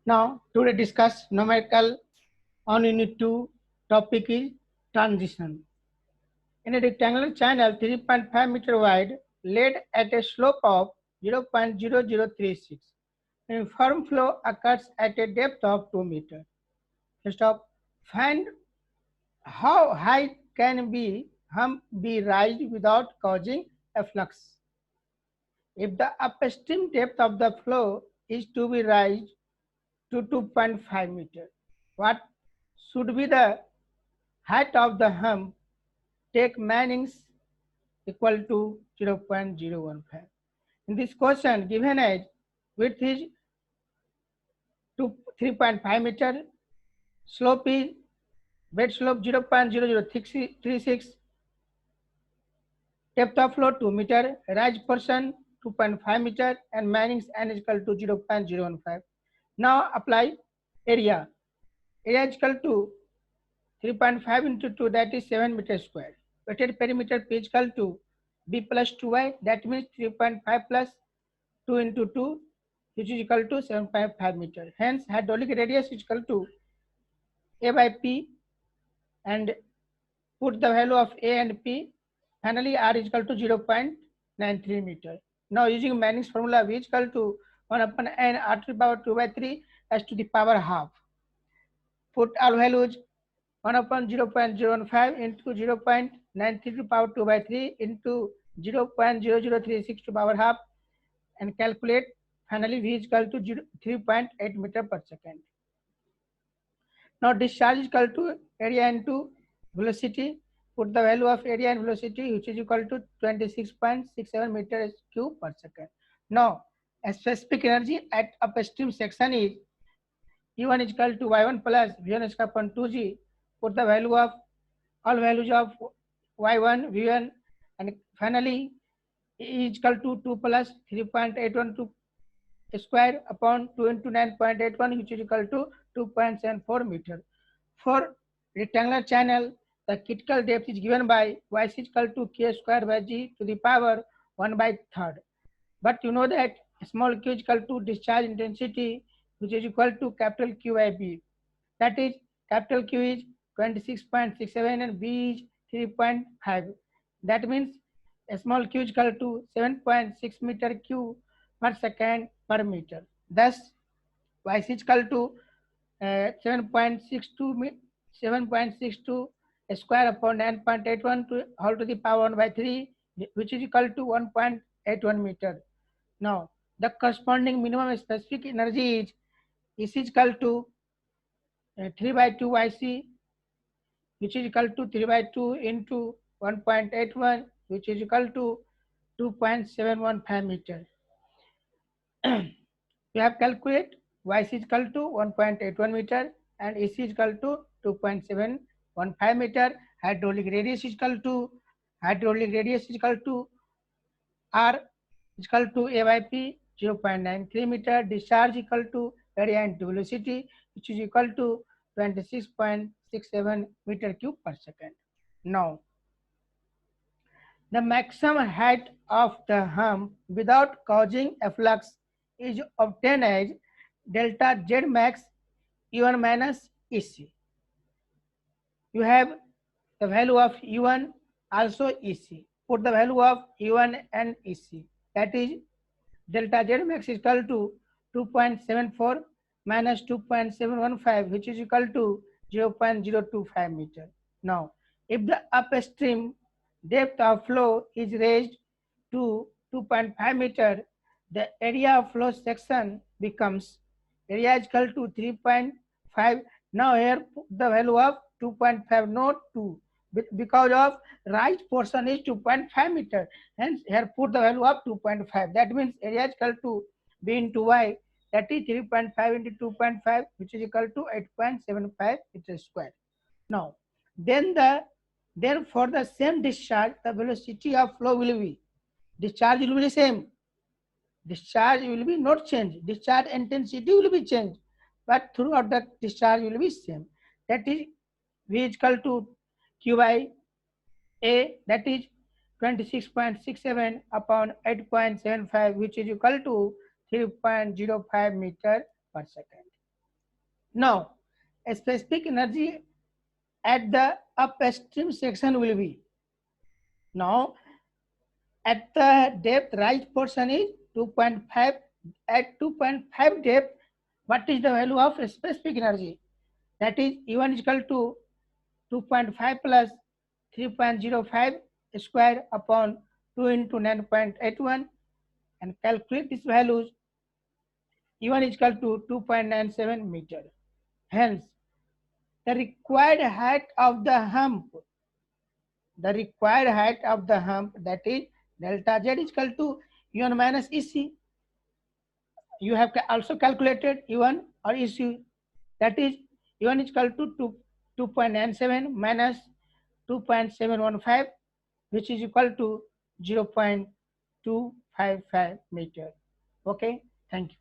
Now, today discuss numerical on Unit 2 topic is transition. In a rectangular channel 3.5 meter wide laid at a slope of 0.0036, uniform flow occurs at a depth of 2 meter. First off, find how high can hump be raised without causing a flux. If the upstream depth of the flow is to be raised to 2.5 meter, what should be the height of the hump? Take Manning's equal to 0.015. In this question, given as width is 3.5 meter, slope is bed slope 0.0036, depth of flow 2 meter, rise portion 2.5 meter, and Manning's n is equal to 0.015. Now apply area. Area is equal to 3.5 into 2, that is 7 meter square. Weighted perimeter P is equal to B plus 2y, that means 3.5 plus 2 into 2, which is equal to 7.5 meter. Hence, hydraulic radius is equal to A by P, and put the value of A and P. Finally, R is equal to 0.93 meter. Now, using Manning's formula, V is equal to 1 upon n r to the power 2 by 3 as to the power half. Put all values 1 upon 0.015 into 0.93 to the power 2 by 3 into 0.0036 to the power half, and calculate. Finally, V is equal to 3.8 meter per second. Now, discharge is equal to area into velocity. Put the value of area and velocity, which is equal to 26.67 meters cube per second. Now, a specific energy at upstream section is E1 is equal to Y1 plus V1 is equal to 2G. Put the value of all values of Y1, V1, and finally E is equal to 2 plus 3.812 square upon 2 into 9.81, which is equal to 2.74 meter. For rectangular channel, the critical depth is given by y is equal to k square by g to the power 1 by third. But you know that small q is equal to discharge intensity, which is equal to capital Q by B. That is, capital Q is 26.67 and B is 3.5. That means small q is equal to 7.6 meter cube per second per meter. Thus, y is equal to 7.62 square upon 9.81 to whole to the power 1 by 3, which is equal to 1.81 meter. Now, the corresponding minimum specific energy is equal to 3 by 2 yc, which is equal to 3 by 2 into 1.81, which is equal to 2.715 meter. We have calculated y is equal to 1.81 meter and AC is equal to 2.715 meter. Hydraulic radius is equal to R is equal to A by P 0.93 meter. Discharge equal to area into velocity, which is equal to 26.67 meter cube per second. Now, the maximum height of the hump without causing a flux is obtained as delta Z max E1 minus EC. You have the value of E1 also EC. Put the value of E1 and EC. That is delta Z max is equal to 2.74 minus 2.715, which is equal to 0.025 meter. Now, if the upstream depth of flow is raised to 2.5 meter, the area of flow section becomes area is equal to 3.5. Now here the value of 2.5, not 2, because of right portion is 2.5 meter. Hence here put the value of 2.5. That means area is equal to B into Y, that is 3.5 into 2.5, which is equal to 8.75 meter square. Now, then for the same discharge, the velocity of flow will be, discharge will be the same. Discharge will be not changed. Discharge intensity will be changed, but throughout the discharge will be same. That is V is equal to Q by A, that is 26.67 upon 8.75, which is equal to 3.05 meter per second. Now, a specific energy at the upstream section will be, now at the depth rise portion is 2.5. At 2.5 depth, what is the value of specific energy? That is E1 is equal to 2.5 plus 3.05 square upon 2 into 9.81, and calculate these values. E1 is equal to 2.97 meter. Hence, the required height of the hump, that is delta Z is equal to E1 minus EC. You have also calculated E1 or EC, that is E1 is equal to 2.97 minus 2.715, which is equal to 0.255 meter. Okay, thank you.